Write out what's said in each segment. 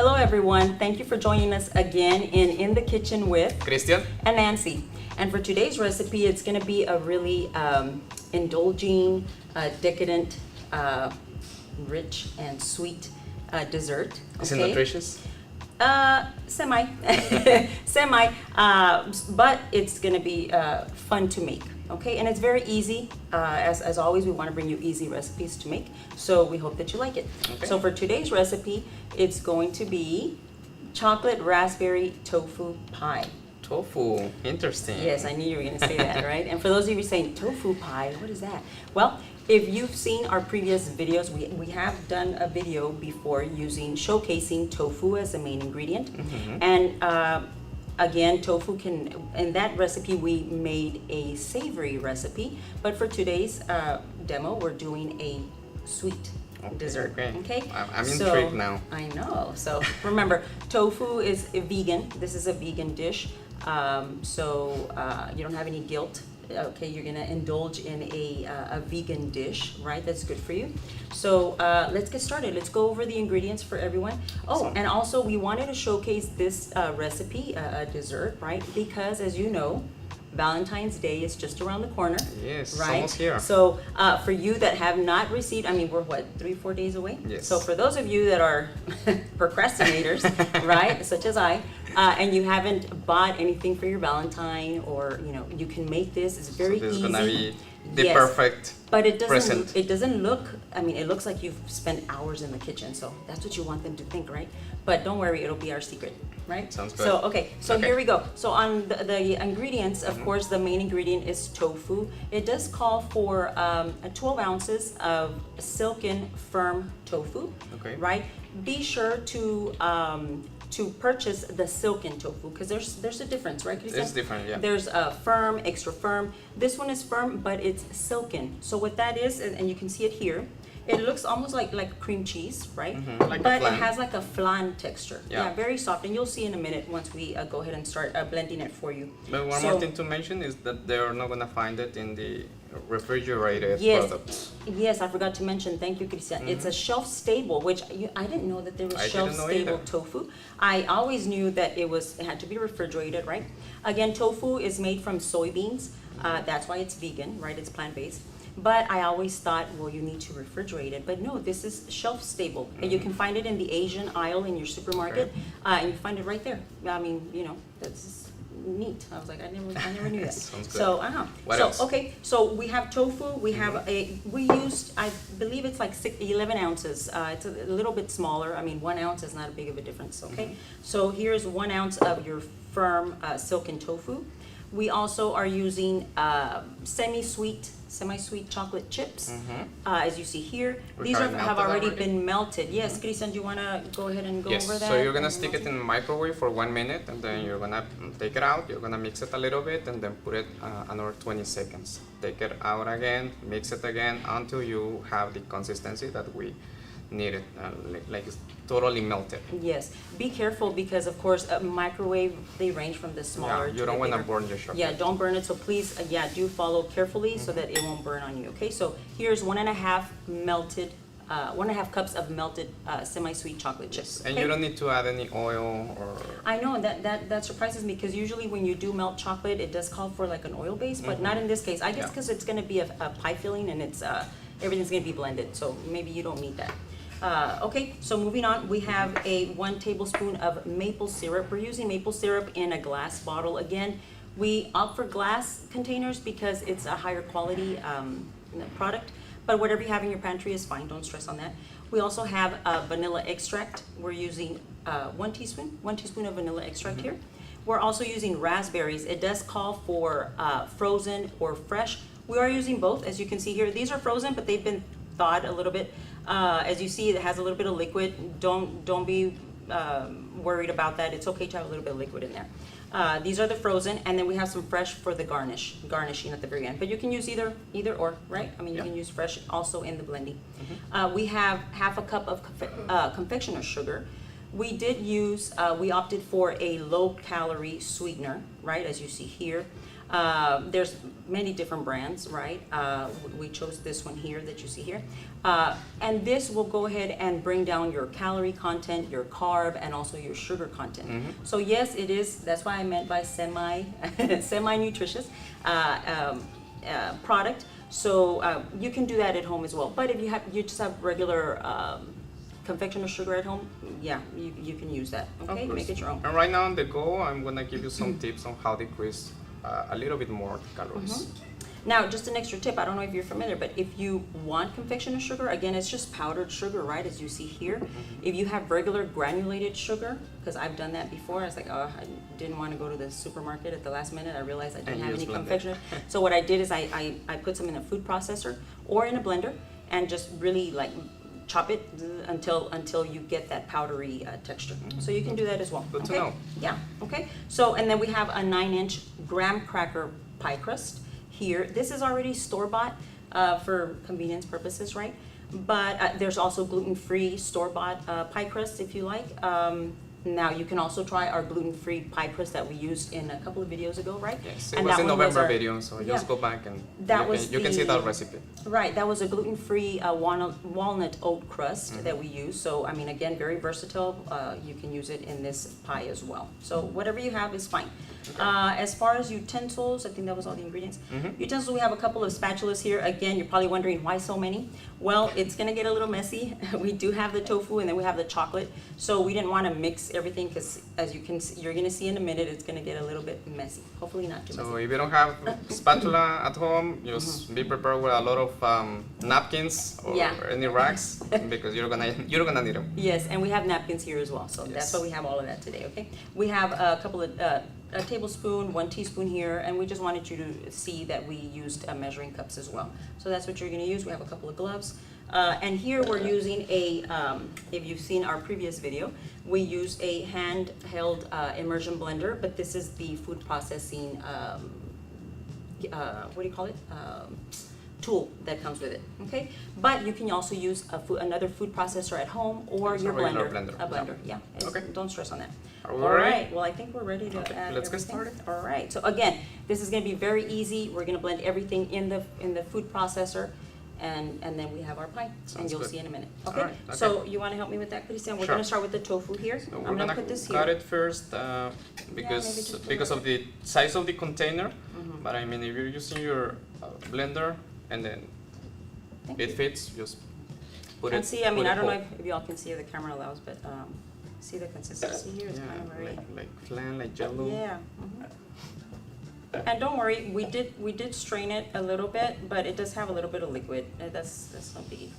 Hello everyone, thank you for joining us again in the kitchen with Christian and Nancy. And for today's recipe, it's going to be a really indulging, decadent, rich and sweet dessert. Is it nutritious? Semi, semi, but it's going to be fun to make. Okay, and it's very easy. As always, we want to bring you easy recipes to make, so we hope that you like it. Okay. So for today's recipe, it's going to be chocolate raspberry tofu pie. Tofu, interesting. Yes, I knew you were going to say that, right? And for those of you saying tofu pie, what is that? Well, if you've seen our previous videos, we have done a video before showcasing tofu as the main ingredient. Mm-hmm. And again, tofu in that recipe we made a savory recipe, but for today's demo, we're doing a sweet dessert. Okay. I'm intrigued now. I know. So remember, tofu is a vegan. This is a vegan dish. So you don't have any guilt. Okay, you're gonna indulge in a vegan dish, right? That's good for you. So let's get started. Let's go over the ingredients for everyone. Oh, and also we wanted to showcase this recipe, a dessert, right? Because as you know, Valentine's Day is just around the corner. Yes, right? almost here. So for you that have not received, I mean, we're what, 3-4 days away? Yes. So for those of you that are procrastinators, right, such as I, and you haven't bought anything for your Valentine, or you can make this. It's very so this easy. is gonna be the perfect But it doesn't. present. It doesn't look. I mean, it looks like you've spent hours in the kitchen. So that's what you want them to think, right? But don't worry, it'll be our secret, right? Sounds good. So okay. So here we go. So on the ingredients, of Mm-hmm. course, the main ingredient is tofu. It does call for 12 ounces of silken firm tofu. Okay. Right. Be sure to purchase the silken tofu, because there's a difference, right, Christian? It's different, yeah. There's a firm, extra firm. This one is firm, but it's silken. So what that is, and you can see it here, it looks almost like cream cheese, right? Like a but it flan. has like a flan texture. Yeah. Very soft, and you'll see in a minute once we go ahead and start blending it for you. But one more thing to mention is that they're not gonna find it in the refrigerated Yes. products. Yes, I forgot to mention. Thank you, Christian. It's a shelf stable, which I didn't know that there was I shelf didn't know stable either. tofu. I always knew that it had to be refrigerated, right? Again, tofu is made from soybeans. That's why it's vegan, right? It's plant-based. But I always thought, well, you need to refrigerate it. But no, this is shelf stable. And you can find it in the Asian aisle in your supermarket. And you find it right there. I mean, that's neat. I was like, I never knew that. Sounds good. So, What else? okay, so we have tofu. We have we used, I believe it's like 11 ounces. It's a little bit smaller. I mean, 1 ounce is not a big of a difference, okay? So here's 1 ounce of your firm silken tofu. We also are using semi-sweet chocolate chips, as you see here. Which These are have melted already already? been melted. Yes, Christian, do you want to go ahead and go Yes, over that? so you're gonna and stick it melt in the microwave for 1 minute, and then you're gonna take it out, you're gonna mix it a little bit, and then put it another 20 seconds. Take it out again, mix it again until you have the consistency that we needed, like it's totally melted. Yes, be careful because of course microwave, they range from the smaller Yeah, to you don't the want to bigger. burn your chocolate. Yeah, don't burn it. So please, do follow carefully so that it won't burn on you. Okay, so here's 1.5 melted, 1.5 cups of melted semi-sweet chocolate chips. And okay? you don't need to add any oil or... I know that surprises me because usually when you do melt chocolate, it does call for like an oil base, but not in this case. I guess because it's going to be a pie filling and it's everything's going to be blended, so maybe you don't need that. Okay, so moving on, we have 1 tablespoon of maple syrup. We're using maple syrup in a glass bottle. Again, we opt for glass containers because it's a higher quality product, but whatever you have in your pantry is fine. Don't stress on that. We also have vanilla extract. We're using 1 teaspoon of vanilla extract here. We're also using raspberries. It does call for frozen or fresh. We are using both, as you can see here. These are frozen, but they've been thawed a little bit. As you see, it has a little bit of liquid. Don't be worried about that. It's okay to have a little bit of liquid in there. These are the frozen, and then we have some fresh for the garnishing at the very end. But you can use either or, right? I mean, you can use fresh also in the blending. We have half a cup of confectioner's sugar. We did use, we opted for a low-calorie sweetener, right, as you see here. There's many different brands, right? We chose this one here that you see here. And this will go ahead and bring down your calorie content, your carb, and also your sugar content. So yes, it is, that's why I meant by semi-nutritious product. So you can do that at home as well. But if you just have regular confectioner sugar at home, yeah, you can use that. Okay, make it your own. And right now on the go, I'm gonna give you some tips on how to decrease a little bit more calories. Now, just an extra tip, I don't know if you're familiar, but if you want confectioner sugar, again, it's just powdered sugar, right, as you see here. If you have regular granulated sugar, because I've done that before, I was like, oh, I didn't want to go to the supermarket at the last minute. I realized I didn't have any confectioner. So what I did is I put some in a food processor or in a blender and just really like chop it until you get that powdery texture. So you can do that as well. Good to know. Yeah, okay. So, and then we have a 9-inch graham cracker pie crust here. This is already store-bought for convenience purposes, right? But there's also gluten-free store-bought pie crust if you like. Now you can also try our gluten-free pie crust that we used in a couple of videos ago, right? Yes, it was a November video, so just go back and you can see that recipe. Right, that was a gluten-free walnut oat crust that we used. So, I mean, again, very versatile. You can use it in this pie as well. So whatever you have is fine. Okay. As far as utensils, I think that was all the ingredients. Utensils, we have a couple of spatulas here. Again, you're probably wondering why so many. Well, it's gonna get a little messy. We do have the tofu and then we have the chocolate. So we didn't want to mix everything because as you can see, you're gonna see in a minute, it's gonna get a little bit messy. Hopefully not too messy. So if you don't have spatula at home, just be prepared with a lot of napkins or any rags because you're gonna need them. Yes, and we have napkins here as well. So that's why we have all of that today. Okay, we have a couple of a tablespoon, 1 teaspoon here, and we just wanted you to see that we used measuring cups as well. So that's what you're going to use. We have a couple of gloves. And here we're using a, if you've seen our previous video, we use a handheld immersion blender, but this is the food processing, what do you call it? Tool that comes with it, okay? But you can also use another food processor at home or your blender. A blender, yeah. Okay. Don't stress on that. All right, well, I think we're ready to add let's get started. All right, so again, this is gonna be very easy. We're gonna blend everything in the food processor, and then we have our pie, and you'll see in a minute. Okay, right, okay. So you wanna help me with that, Christian? We're gonna start with the tofu here. So I'm gonna put this here. cut it first because of the size of the container, but I mean, if you're using your blender, and then it fits, just put it. See, I mean, I don't know if y'all can see if the camera allows, but see the consistency here? It's kind of very like flan, like jello. Yeah. And don't worry, we did strain it a little bit, but it does have a little bit of liquid. That's no biggie.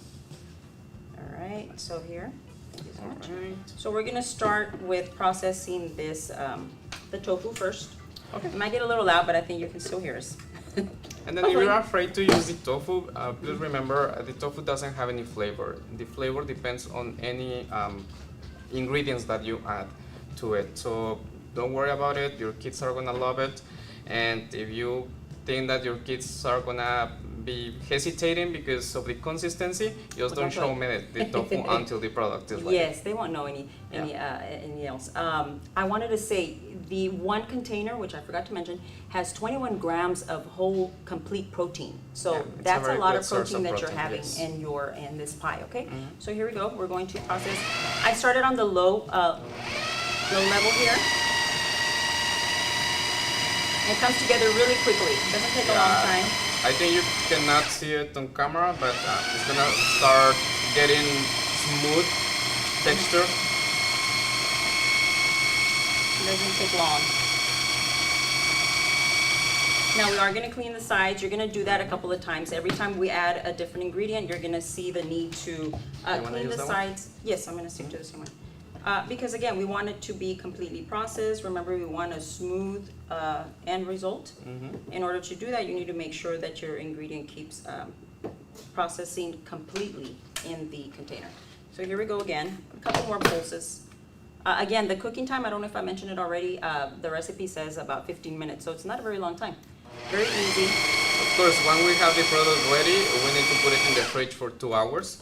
All right, so here. Thank you so much. Right. So we're gonna start with processing this the tofu first. Okay. It might get a little loud, but I think you can still hear us. And then if you're afraid to use the tofu, please remember the tofu doesn't have any flavor. The flavor depends on any ingredients that you add to it. So don't worry about it, your kids are gonna love it. And if you think that your kids are gonna be hesitating because of the consistency, just don't show me the tofu until the product is ready. Yes, they won't know any else. I wanted to say the one container, which I forgot to mention, has 21 grams of whole complete protein. So that's a lot of protein that you're having in this pie. Okay. So here we go. We're going to process. I started on the low level here. It comes together really quickly. It doesn't take a long time. I think you cannot see it on camera, but it's gonna start getting smooth texture. It doesn't take long. Now we are going to clean the sides. You're going to do that a couple of times. Every time we add a different ingredient, you're going to see the need to clean the sides. Yes, I'm going to stick to the same one. Because again, we want it to be completely processed. Remember, we want a smooth end result. In order to do that, you need to make sure that your ingredient keeps processing completely in the container. So here we go again. A couple more pulses. Again, the cooking time, I don't know if I mentioned it already, the recipe says about 15 minutes, so it's not a very long time. Very easy. Of course, when we have the product ready, we need to put it in the fridge for 2 hours.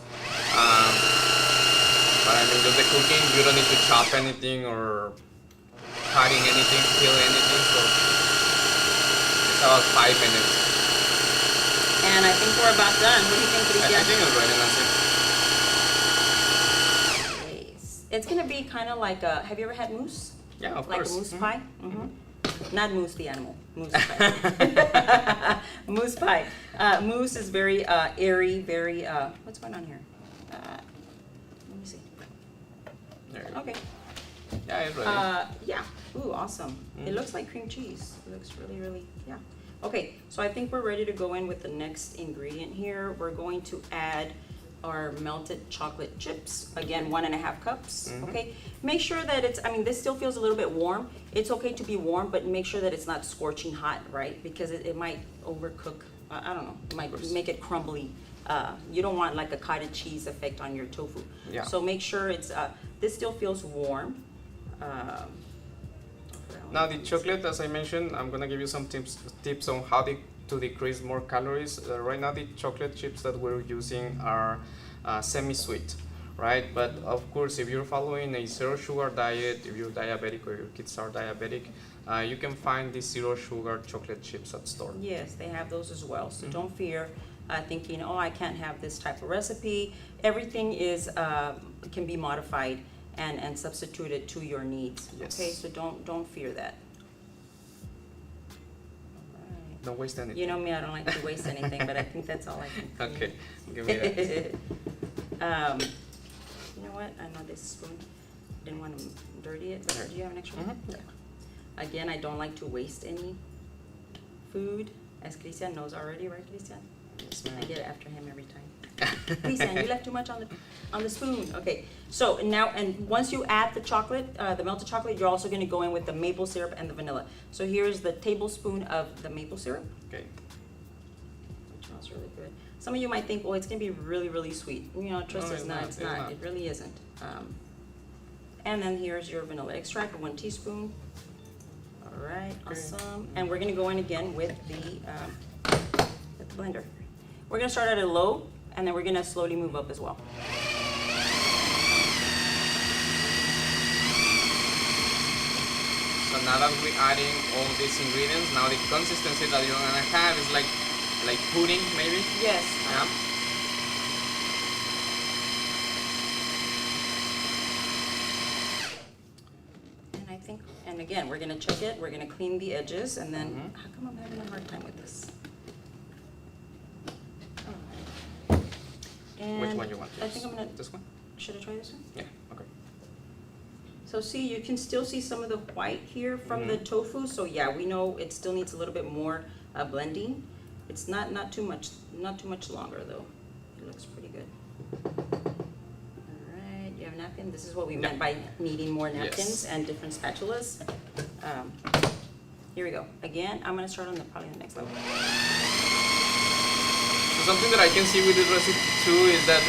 But I mean, just the cooking, you don't need to chop anything or cutting anything, peel anything, so it's about 5 minutes. And I think we're about done. What do you think, I Cristian? think it's ready, Nancy. Nice. It's gonna be kind of like a, have you ever had mousse? Yeah, of Like course. a mousse pie? Not mousse the animal, mousse pie. Mousse pie. Mousse is very airy, very, what's going on here? Let me see. There you go. Okay. Yeah, it's ready. Yeah. Ooh, awesome. It looks like cream cheese. It looks really, really, yeah. Okay, so I think we're ready to go in with the next ingredient here. We're going to add our melted chocolate chips. Again, 1.5 cups, okay? Make sure that it's, I mean, this still feels a little bit warm. It's okay to be warm, but make sure that it's not scorching hot, right? Because it might overcook, I don't know, it might make it crumbly. You don't want like a cottage cheese effect on your tofu. Yeah. So make sure it's, this still feels warm. Now the chocolate, as I mentioned, I'm gonna give you some tips on how to decrease more calories. Right now the chocolate chips that we're using are semi-sweet, right? But of course, if you're following a zero sugar diet, if you're diabetic or your kids are diabetic, you can find these zero sugar chocolate chips at store. Yes, they have those as well. So don't fear thinking, oh, I can't have this type of recipe. Everything is can be modified and substituted to your needs. Yes. Okay, so don't fear that. Don't waste anything. You know me, I don't like to waste anything, but I think that's all I can. Okay, give me that. You know what? I know this spoon. Didn't want to dirty it, but do you have an extra one? Yeah. Again, I don't like to waste any food, as Cristian knows already, right, Cristian? Yes, I ma'am. get it after him every time. Cristian, you left too much on the spoon. Okay, so now, and once you add the chocolate, the melted chocolate, you're also going to go in with the maple syrup and the vanilla. So here's the tablespoon of the maple syrup, Okay. which smells really good. Some of you might think, well, it's going to be really, really sweet. You know, trust No, us, it's not. not, It's it's not. not. It really isn't. And then here's your vanilla extract, 1 teaspoon. All right, awesome. And we're going to go in again with the blender. We're going to start at a low, and then we're going to slowly move up as well. So now that we're adding all these ingredients, now the consistency that you're gonna have is like pudding, maybe. Yes. Yeah. And I think, and again, we're going to check it. We're going to clean the edges, and then, how come I'm having a hard time with this? And Which one you want? I think I'm gonna. This one? Should I try this one? Yeah. Okay. So see, you can still see some of the white here from the tofu. So yeah, we know it still needs a little bit more blending. It's not too much longer though. It looks pretty good. All right, you have a napkin. This is what we meant by needing more napkins and different spatulas. Here we go. Again, I'm gonna start on probably the next level. So something that I can see with this recipe too is that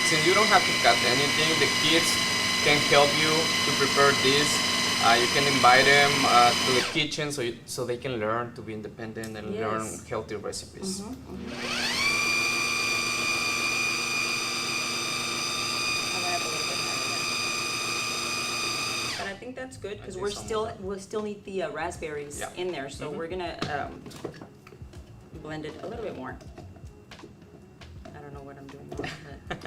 since you don't have to cut anything, the kids can help you to prepare this. You can invite them to the kitchen so they can learn to be independent and learn healthy recipes. I'm gonna have a little bit higher there. But I think that's good because we'll still need the raspberries in there, so we're gonna blend it a little bit more. I don't know what I'm doing wrong, but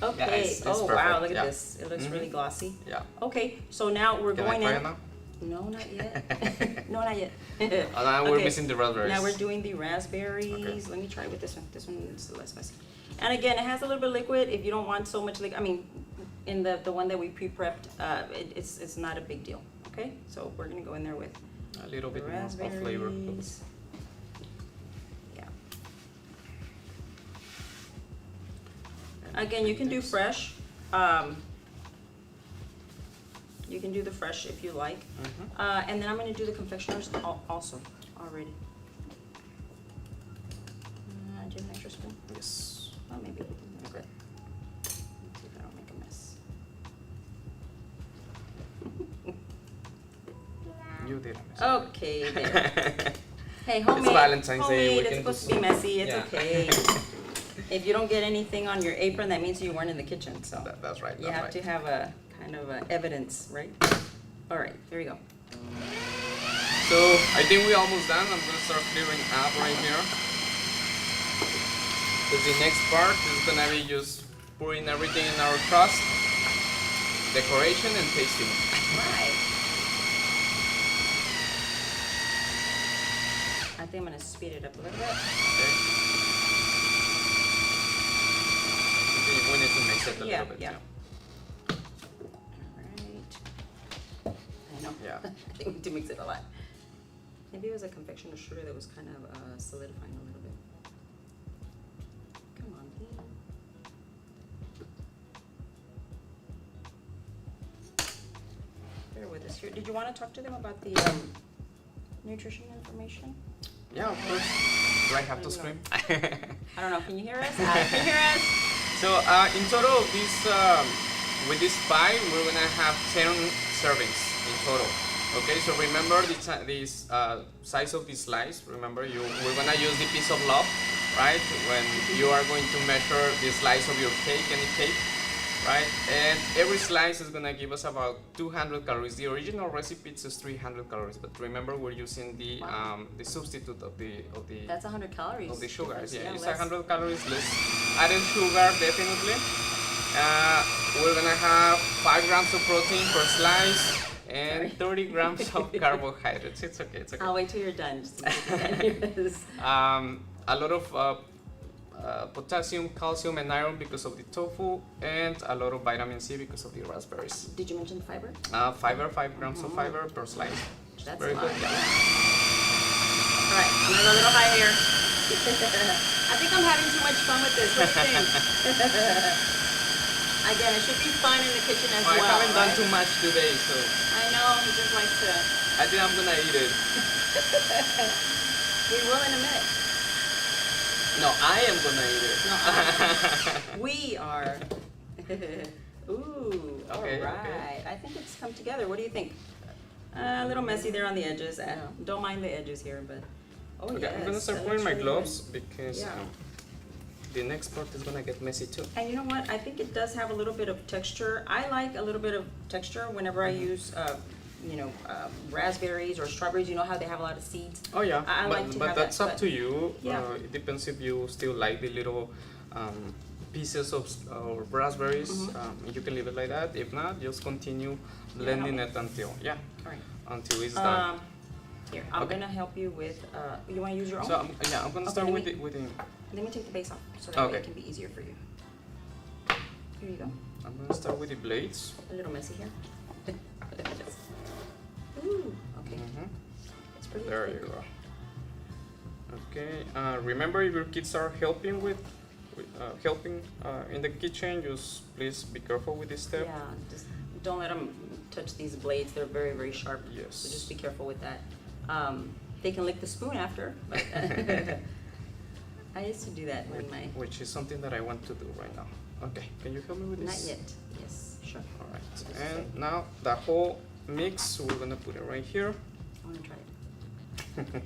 okay. It's oh perfect. wow, look at this. It looks really glossy. Yeah. Okay, so now we're Can going I try in. it now? No, not yet. No, not yet. Now we're missing the raspberries. Now we're doing the raspberries. Okay. Let me try with this one. This one is less messy. And again, it has a little bit of liquid. If you don't want so much liquid, I mean, in the one that we pre-prepped, it's not a big deal. Okay, so we're gonna go in there with A little the bit more of flavor. raspberries. Yeah. Again, you can do fresh. You can do the fresh if you like. And then I'm going to do the confectioners also already. Do you have an extra spoon? Yes. Oh, maybe. Okay. Let's see if I don't make a mess. You did. Okay, there. Hey, homemade. It's Valentine's Day. Homemade, We it's can supposed do to be some- messy. It's yeah. okay. If you don't get anything on your apron, that means you weren't in the kitchen. So That's right. you have to have a kind of evidence, right? All right, here we go. So I think we're almost done. I'm gonna start clearing up right here. Because the next part is gonna be just pouring everything in our crust, decoration and tasting. Right. I think I'm gonna speed it up a little bit. Okay. We need to mix it a little bit. Yeah. Alright. I know. Yeah. I think we need to mix it a lot. Maybe it was a confectioner sugar that was kind of solidifying a little bit. Come on, Dean. Bear with us here. Did you want to talk to them about the nutrition information? Yeah, of course. Do I have to scream? I don't know. Can you hear us? Can you hear us? So in total, this with this pie, we're gonna have 10 servings in total. Okay, so remember this size of the slice. Remember, we're gonna use the piece of love, right? When you are going to measure the slice of your cake, any cake, right? And every slice is gonna give us about 200 calories. The original recipe says 300 calories, but remember we're using the substitute of the That's 100 calories. of the sugars. Yeah, it's less. 100 calories less. Added sugar definitely. We're gonna have 5 grams of protein per slice and 30 grams of carbohydrates. It's okay. It's okay. I'll wait till you're done. Just to make it yes. A lot of potassium, calcium, and iron because of the tofu, and a lot of vitamin C because of the raspberries. Did you mention the fiber? Fiber, 5 grams of fiber per slice. That's Very a lot. good. Yeah. All right, I'm gonna go a little high here. I think I'm having too much fun with this. What do you think? Again, it should be fun in the kitchen as well. I haven't done right? too much today, so I know, he just likes to. I think I'm gonna eat it. We will in a minute. No, I am gonna eat it. No, we are. Ooh, Okay, all right. okay. I think it's come together. What do you think? A little messy there on the edges. Don't mind the edges here, but Okay, yes, I'm gonna start that wearing looks my really gloves because Yeah. the next part is gonna get messy too. good. And you know what? I think it does have a little bit of texture. I like a little bit of texture whenever I use, raspberries or strawberries. You know how they have a lot of seeds. Oh yeah, I but, like to but have that's that, up but- to you. Yeah. It depends if you still like the little pieces of raspberries. You can leave it like that. If not, just continue blending it until All right. until it's done. Here, I'm Okay. gonna help you with. You want to use your own? So I'm gonna Okay, start let with me- the Let me take the base off so that way Okay. it can be easier for you. Here you go. I'm gonna start with the blades. A little messy here. Ooh, okay. It's pretty There thick. you go. Okay. Remember, if your kids are helping helping in the kitchen, just please be careful with this step. Yeah, just don't let them touch these blades. They're very, very sharp. Yes. So just be careful with that. They can lick the spoon after, but I used to do that when my. Which is something that I want to do right now. Okay, can you help me with Not this? yet. Yes, sure. All right. And now the whole mix, we're gonna put it right here. I want to try it.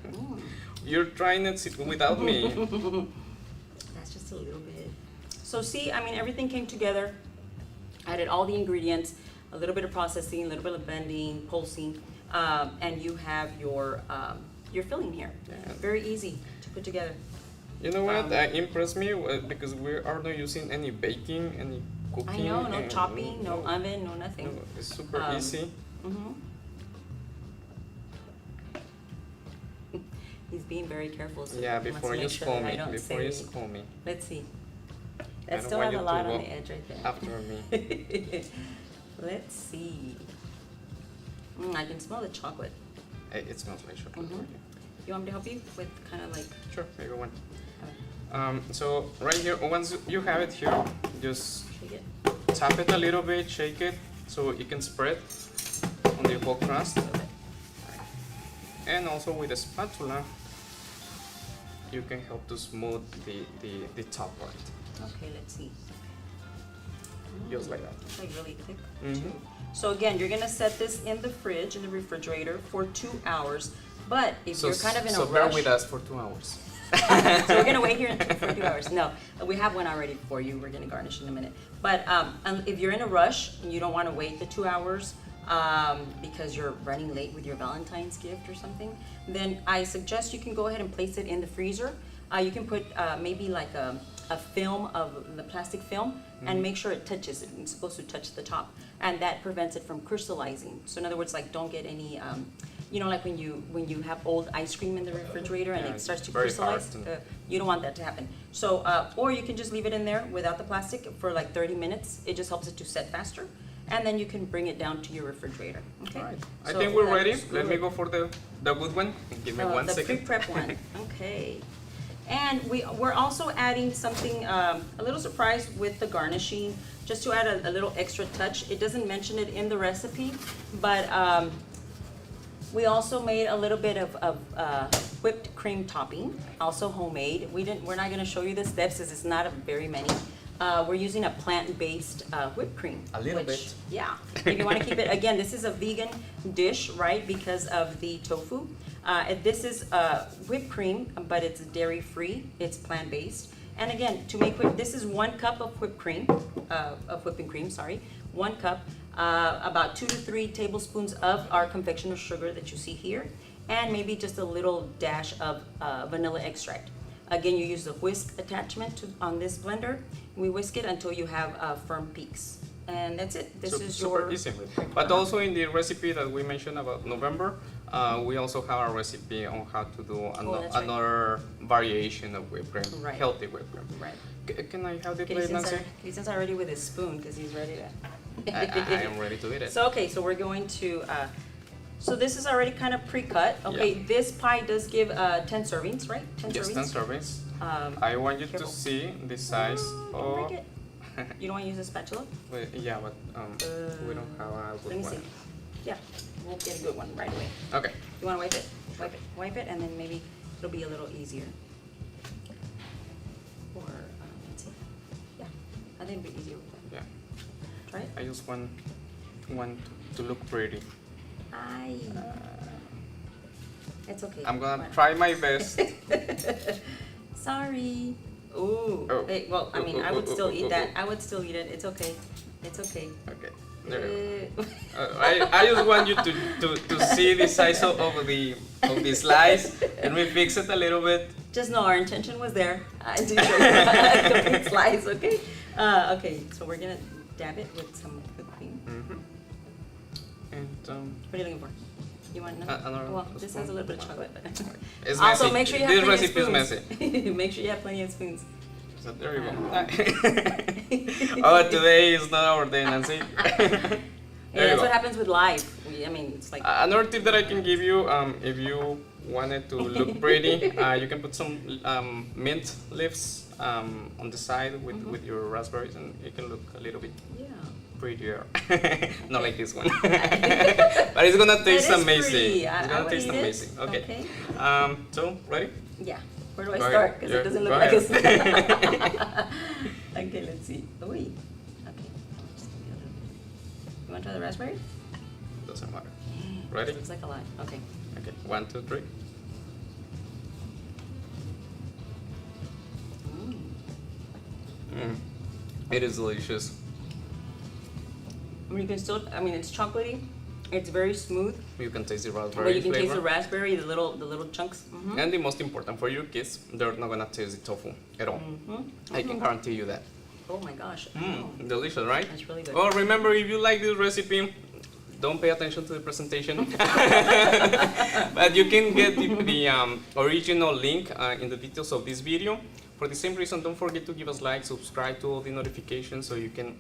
You're trying it without me. That's just a little bit. So see, I mean, everything came together. I added all the ingredients, a little bit of processing, a little bit of bending, pulsing, and you have your filling here. Yeah. Very easy to put together. You know what? Impressed me because we are not using any baking, any cooking. I know, no and chopping, no oven, no nothing. No, it's super easy. Mhm. He's being very careful. So Yeah, he wants to before you make sure scold that I me. don't Before you say- scold me. Let's see. I That don't still want has you a to lot on go the edge right there. after me. Let's see. I can smell the chocolate. Hey, it smells like chocolate. Mhm. already. You want me to help you with kind of like? Sure, maybe one. So right here, once you have it here, just Shake it. tap it a little bit, shake it, so it can spread on the whole crust. And also with a spatula, you can help to smooth the top part, Okay, let's see. just like that. It's like really thick. Mhm. too. So again, you're gonna set this in the fridge, in the refrigerator for 2 hours. But if you're kind of in a so rush, bear with us for 2 hours. so we're gonna wait here for 2 hours. No, we have one already for you. We're gonna garnish in a minute. But if you're in a rush and you don't want to wait the 2 hours, because you're running late with your Valentine's gift or something, then I suggest you can go ahead and place it in the freezer. You can put maybe like a film of the plastic film and make sure it touches it. It's supposed to touch the top, and that prevents it from crystallizing. So in other words, like don't get any, like when you have old ice cream in the refrigerator and it starts to crystallize, you don't want that to happen. So, or you can just leave it in there without the plastic for like 30 minutes. It just helps it to set faster. And then you can bring it down to your refrigerator. Okay. Right. I think we're ready. Let me go for the good one. Give me 1 second. The pre-prep one. Okay. And we're also adding something, a little surprise with the garnishing, just to add a little extra touch. It doesn't mention it in the recipe, but we also made a little bit of whipped cream topping, also homemade. We're not going to show you the steps, as it's not very many. We're using a plant-based whipped cream. A little bit. Yeah. If you want to keep it, again, this is a vegan dish, right? Because of the tofu. This is whipped cream, but it's dairy-free. It's plant-based. And again, to make this is 1 cup of whipping cream. 1 cup. About 2 to 3 tablespoons of our confectioner's sugar that you see here, and maybe just a little dash of vanilla extract. Again, you use the whisk attachment on this blender. We whisk it until you have firm peaks. And that's it. This is super easy. But also in the recipe that we mentioned about November, we also have a recipe on how to do another variation of whipped cream, healthy whipped cream. Right. Can I have the plate, Nancy? Cristian's already with his spoon because he's ready to. I am ready to eat it. So we're going to. So this is already kind of pre-cut. Okay, this pie does give 10 servings, right? 10 yes, servings. 10 servings. I want you to see the size of. You don't want to use a spatula? Yeah, but we don't have a good one. Let me see. Yeah, we'll get a good one right away. Okay. You want to wipe it? Wipe it, and then maybe it'll be a little easier. Or let's see. Yeah, I think it'll be easier with that. Yeah. Try it. I just want to look pretty. It's okay. I'm gonna try my best. Sorry. Ooh. Oh. Hey, well, I mean, I would still eat that. I would still eat it. It's okay. It's okay. Okay. I just want you to see the size of the slice, and we fix it a little bit. Just know our intention was there. I do show you a complete slice, okay? Okay, so we're gonna dab it with some whipped cream. And what are you looking for? You want another? Well, this has a little bit of chocolate. It's also, messy. make sure you have plenty of spoons. This recipe is messy. Make sure you have plenty of spoons. So there you go. Oh, today is not our day, Nancy. Yeah, that's what happens with live. I mean, it's like. Another tip that I can give you, if you wanted to look pretty, you can put some mint leaves on the side with your raspberries, and it can look a little bit prettier. Not like this one. But it's gonna taste amazing. It's gonna taste amazing. Okay. So ready? Yeah. Where do I start? Because it doesn't look like a Okay, let's see. Ooh. Okay. You want to try the raspberry? Doesn't matter. Ready? Looks like a lot. Okay. Okay. 1, 2, 3. It is delicious. I mean, you can still. I mean, it's chocolatey. It's very smooth. You can taste the raspberry but you can flavor. taste the raspberry, the little chunks. And the most important for your kids, they're not gonna taste the tofu at all. I can guarantee you that. Oh my gosh! Delicious, right? That's really good. Well, remember, if you like this recipe, don't pay attention to the presentation. But you can get the original link in the details of this video. For the same reason, don't forget to give us like, subscribe to all the notifications so you can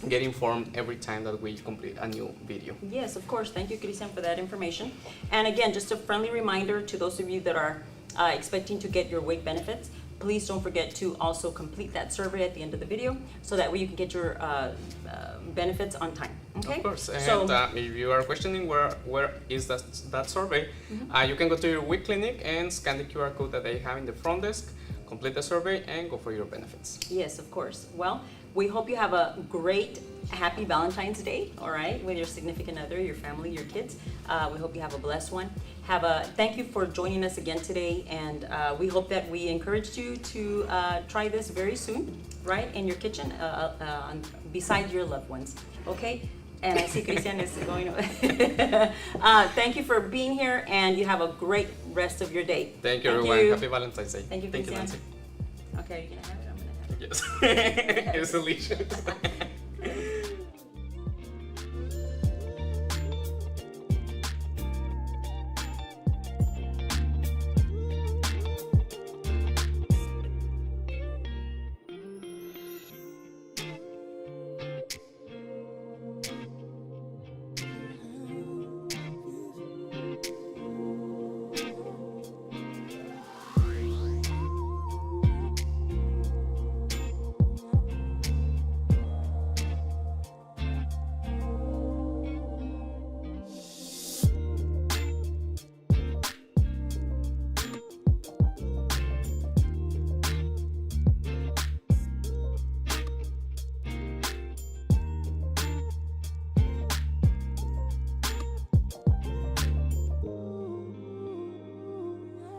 get informed every time that we complete a new video. Yes, of course. Thank you, Cristian, for that information. And again, just a friendly reminder to those of you that are expecting to get your weight benefits, please don't forget to also complete that survey at the end of the video so that way you can get your benefits on time. Okay? Of course. And so, if you are questioning where is that survey, you can go to your WIC clinic and scan the QR code that they have in the front desk, complete the survey, and go for your benefits. Yes, of course. Well, we hope you have a great, happy Valentine's Day, all right, with your significant other, your family, your kids. We hope you have a blessed one. Thank you for joining us again today, and we hope that we encouraged you to try this very soon, right, in your kitchen, beside your loved ones, okay? And I see Christian is going. Thank you for being here, and you have a great rest of your day. Thank you, everyone. Happy Valentine's Day. Thank you, Thank you, Christian. Nancy. Okay, you're gonna have it. I'm gonna have it. Yes. It's delicious.